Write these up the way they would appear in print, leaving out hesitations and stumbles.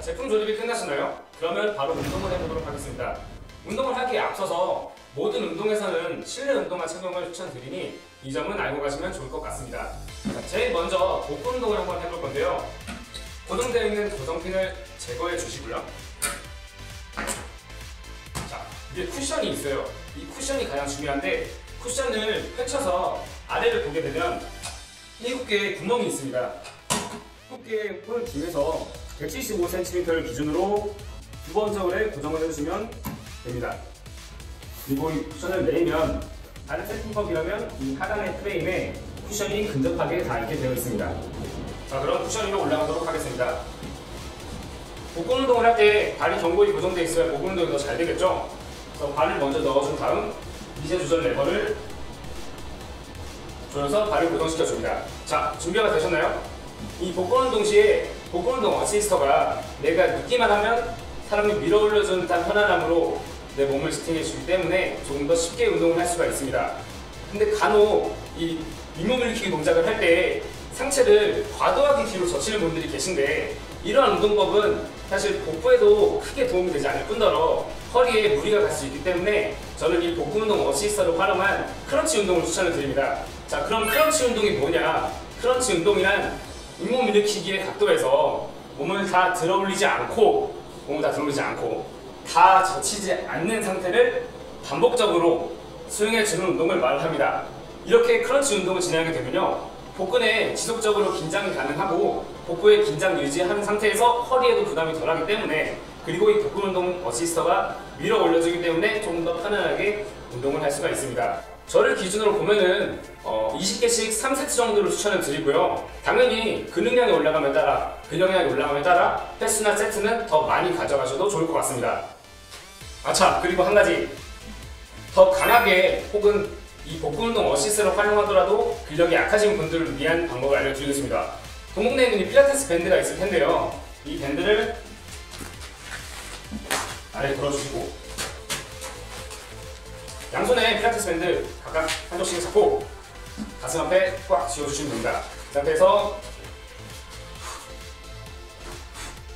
제품 조립이 끝났나요? 그러면 바로 운동을 해보도록 하겠습니다. 운동을 하기에 앞서서 모든 운동에서는 실내 운동화 착용을 추천드리니 이 점은 알고 가시면 좋을 것 같습니다. 제일 먼저 복부 운동을 한번 해볼 건데요. 고정되어 있는 고정핀을 제거해 주시고요. 자, 위에 쿠션이 있어요. 이 쿠션이 가장 중요한데, 쿠션을 펼쳐서 아래를 보게 되면 7개의 구멍이 있습니다. 7개의 홀 중에서 175cm를 기준으로 두 번 저울에 고정을 해주시면 됩니다. 그리고 이 쿠션을 내리면 다른 세팅법이라면 이 하단의 프레임에 쿠션이 근접하게 닿게 되어 있습니다. 자, 그럼 쿠션 위로 올라가도록 하겠습니다. 복근 운동을 할 때 발이 견고히 고정되어 있어야 복근 운동이 더 잘 되겠죠? 그래서 발을 먼저 넣어준 다음 미세 조절 레버를 조여서 발을 고정시켜 줍니다. 자, 준비가 되셨나요? 이 복근 운동 시에 복근 운동 어시스터가 내가 느끼만 하면 사람이 밀어 올려주는 듯한 편안함으로 내 몸을 지탱해 주기 때문에 조금 더 쉽게 운동을 할 수가 있습니다. 근데 간혹 이 윗몸 일으키기 동작을 할 때 상체를 과도하게 뒤로 젖히는 분들이 계신데, 이러한 운동법은 사실 복부에도 크게 도움이 되지 않을 뿐더러 허리에 무리가 갈 수 있기 때문에 저는 이 복근 운동 어시스터를 활용한 크런치 운동을 추천을 드립니다. 자, 그럼 크런치 운동이 뭐냐? 크런치 운동이란 윗몸 일으키기의 각도에서 몸을 다 들어 올리지 않고 다 젖히지 않는 상태를 반복적으로 수행해주는 운동을 말합니다. 이렇게 크런치 운동을 진행하게 되면요, 복근에 지속적으로 긴장이 가능하고 복부의 긴장 유지하는 상태에서 허리에도 부담이 덜하기 때문에, 그리고 이 복근 운동 어시스터가 밀어 올려주기 때문에 조금 더 편안하게 운동을 할 수가 있습니다. 저를 기준으로 보면은 20개씩 3세트 정도를 추천을 드리고요. 당연히 근육량이 올라가면 따라 근력량이 올라가면 따라 횟수나 세트는 더 많이 가져가셔도 좋을 것 같습니다. 아차, 그리고 한 가지 더 강하게 혹은 이 복근 운동 어시스트를 활용하더라도 근력이 약하신 분들을 위한 방법을 알려드리겠습니다. 동목내에 있는 이 필라테스 밴드가 있을 텐데요. 이 밴드를 아래에 걸어주시고 양손에 필라테스 밴드 각각 한 쪽씩 잡고 가슴 앞에 꽉 쥐어주시면 됩니다. 그 상태에서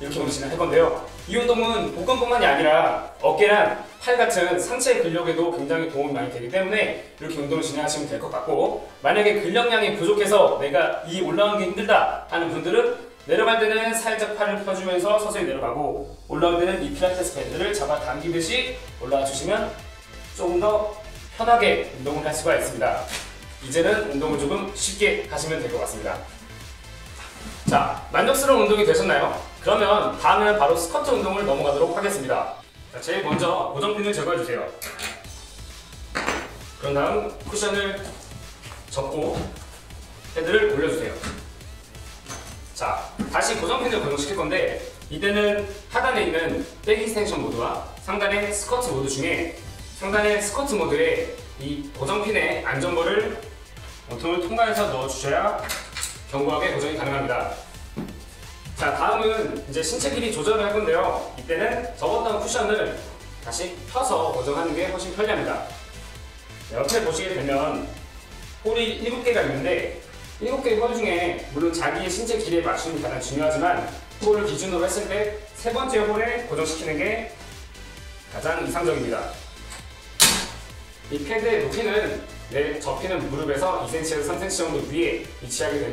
이렇게 오늘 진행할 건데요. 이 운동은 복근뿐만이 아니라 어깨랑 팔 같은 상체 근력에도 굉장히 도움이 많이 되기 때문에 이렇게 운동을 진행하시면 될 것 같고, 만약에 근력량이 부족해서 내가 이 올라오는 게 힘들다 하는 분들은 내려갈 때는 살짝 팔을 펴주면서 서서히 내려가고, 올라올 때는 이 필라테스 밴드를 잡아 당기듯이 올라와 주시면 조금 더 편하게 운동을 할 수가 있습니다. 이제는 운동을 조금 쉽게 하시면 될 것 같습니다. 자, 만족스러운 운동이 되셨나요? 그러면 다음에는 바로 스쿼트 운동을 넘어가도록 하겠습니다. 자, 제일 먼저 고정핀을 제거해주세요. 그런 다음 쿠션을 접고 헤드를 올려주세요. 자, 다시 고정핀을 고정시킬 건데, 이때는 하단에 있는 백 익스텐션 모드와 상단의 스쿼트 모드 중에 상단의 스쿼트 모드에 이 고정핀의 안전볼을 원통을 통과해서 넣어주셔야 견고하게 고정이 가능합니다. 자, 다음은 이제 신체 길이 조절을 할 건데요. 이때는 접었던 쿠션을 다시 펴서 고정하는 게 훨씬 편리합니다. 옆에 보시게 되면 홀이 7개가 있는데, 7개의 홀 중에 물론 자기의 신체 길이에 맞추는 게 가장 중요하지만, 홀을 기준으로 했을 때 세 번째 홀에 고정시키는 게 가장 이상적입니다. 이 패드의 높이는 내 접히는 무릎에서 2cm에서 3cm 정도 위에 위치하게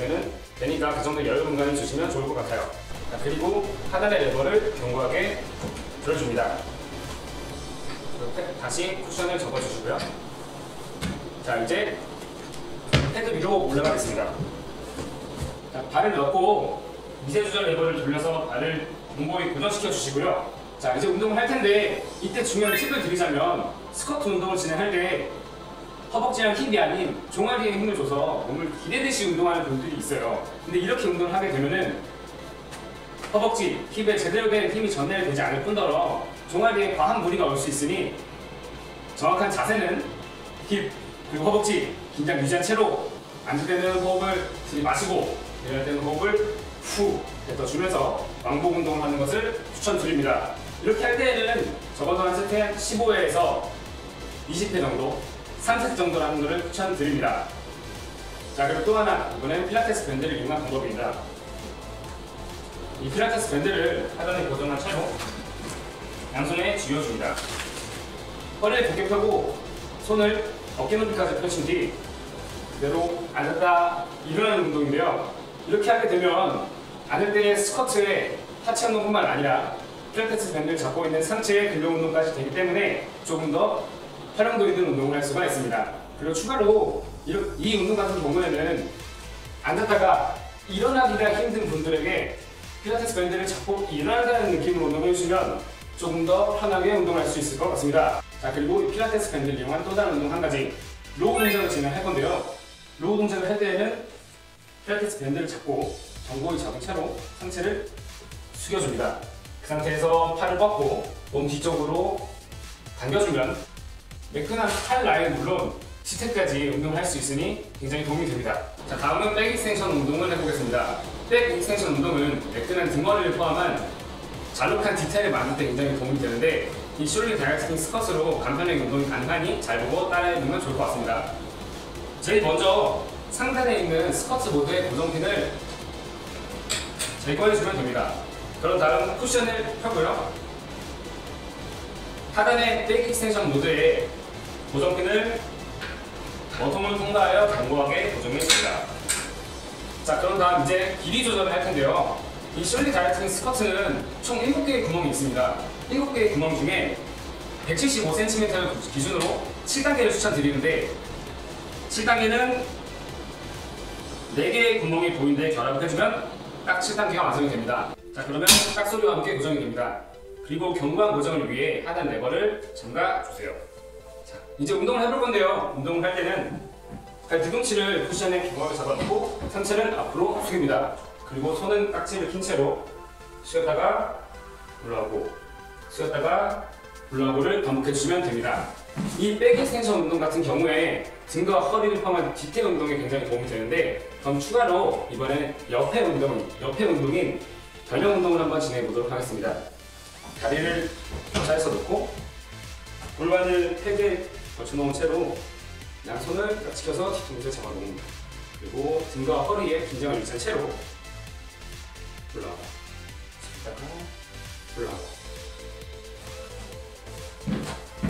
되니까 그 정도 여유 공간을 주시면 좋을 것 같아요. 자, 그리고 하단의 레버를 견고하게 들어줍니다. 다시 쿠션을 접어주시고요. 자, 이제 패드 위로 올라가겠습니다. 자, 발을 넣고 미세 조절 레버를 돌려서 발을 견고히 고정시켜 주시고요. 자, 이제 운동을 할 텐데, 이때 중요한 팁을 드리자면, 스쿼트 운동을 진행할 때 허벅지랑 힙이 아닌 종아리에 힘을 줘서 몸을 기대듯이 운동하는 분들이 있어요. 근데 이렇게 운동을 하게 되면은 허벅지, 힙에 제대로 된 힘이 전달되지 않을 뿐더러 종아리에 과한 무리가 올 수 있으니, 정확한 자세는 힙 그리고 허벅지 긴장 유지한 채로 앉을 때는 호흡을 들이마시고 내려갈 때는 호흡을 후 뱉어주면서 왕복 운동을 하는 것을 추천드립니다. 이렇게 할 때에는 적어도 한 세트에 한 15회에서 20회 정도, 3세트 정도 하는 것을 추천드립니다. 자, 그리고 또 하나, 이번엔 필라테스 밴드를 이용한 방법입니다. 이 필라테스 밴드를 하단에 고정한 채로 양손에 쥐어줍니다. 허리를 곧게 펴고 손을 어깨 높이까지 펴신 뒤 그대로 앉았다 일어나는 운동인데요. 이렇게 하게 되면 앉을 때의 스쿼트에 하체 운동뿐만 아니라 필라테스 밴드를 잡고 있는 상체의 근력 운동까지 되기 때문에 조금 더 활용도 있는 운동을 할 수가 있습니다. 그리고 추가로 이 운동 같은 경우에는 앉았다가 일어나기가 힘든 분들에게 필라테스 밴드를 잡고 일어난다는 느낌으로 운동을 해주시면 조금 더 편하게 운동을 할 수 있을 것 같습니다. 자, 그리고 이 필라테스 밴드를 이용한 또 다른 운동 한 가지, 로우 동작을 진행할 건데요. 로우 동작을 할 때에는 필라테스 밴드를 잡고 전고이 잡은 채로 상체를 숙여줍니다. 그 상태에서 팔을 뻗고 몸 뒤쪽으로 당겨주면 매끈한 팔 라인 물론 시트까지 운동을 할 수 있으니 굉장히 도움이 됩니다. 자, 다음은 백 익스텐션 운동을 해보겠습니다. 백 익스텐션 운동은 매끈한 등머리를 포함한 잘록한 디테일을 만들 때 굉장히 도움이 되는데 이 숄리 다이어트킹 스쿼트로 간편하게 운동이 가능하니 잘 보고 따라해보면 좋을 것 같습니다. 제일 먼저 상단에 있는 스쿼트 모드의 고정핀을 제거해주면 됩니다. 그런 다음 쿠션을 펴고요. 하단의 백 익스텐션 모드의 고정핀을 워텀을 통과하여 견고하게 고정해줍니다. 자, 그런 다음 이제 길이 조절을 할 텐데요. 이 숄리 다이어트킹 스쿼트는 총 7개의 구멍이 있습니다. 7개의 구멍 중에 175cm를 기준으로 7단계를 추천드리는데 7단계는 4개의 구멍이 보이는데 결합을 해주면 딱 7단계가 완성이 됩니다. 자, 그러면 딱 소리와 함께 고정이 됩니다. 그리고 견고한 고정을 위해 하단 레버를 잠가주세요. 자, 이제 운동을 해볼 건데요. 운동을 할 때는 발 뒤꿈치를 쿠션에 견고하게 잡아놓고 상체를 앞으로 숙입니다. 그리고 손은 깍지를 낀 채로 쉬었다가 올라오고 쉬었다가 올라오고를 반복해주시면 됩니다. 이 백 익스텐션 운동 같은 경우에 등과 허리를 포함한 디테일 운동에 굉장히 도움이 되는데 그럼 추가로 이번에 옆에 운동인 변형 운동을 한번 진행해 보도록 하겠습니다. 다리를 의자에서 놓고 골반을 팩에 걸쳐놓은 채로 양손을 딱 지켜서 뒤통수에 잡아놓습니다. 그리고 등과 허리에 긴장을 유지한 채로 올라가고 쉬다가 올라가고.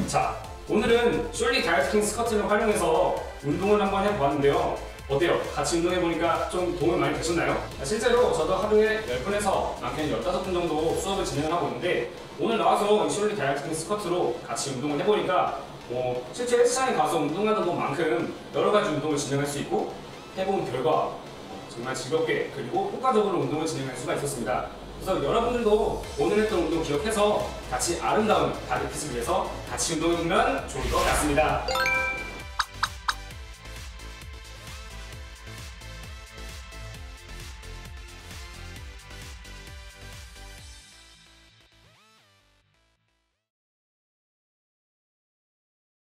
자, 오늘은 숄리 다이어트킹 스쿼트를 활용해서 운동을 한번 해보았는데요. 어때요? 같이 운동해보니까 좀 도움이 많이 되셨나요? 실제로 저도 하루에 10분에서 많게는 15분 정도 수업을 진행을 하고 있는데 오늘 나와서 이 숄리 다이어트킹 스쿼트로 같이 운동을 해보니까 실제 헬스장에 가서 운동하는 것만큼 여러 가지 운동을 진행할 수 있고 해본 결과 정말 즐겁게 그리고 효과적으로 운동을 진행할 수가 있었습니다. 그래서 여러분들도 오늘 했던 운동 기억해서 같이 아름다운 바디핏을 위해서 같이 운동해보면 좋을 것 같습니다.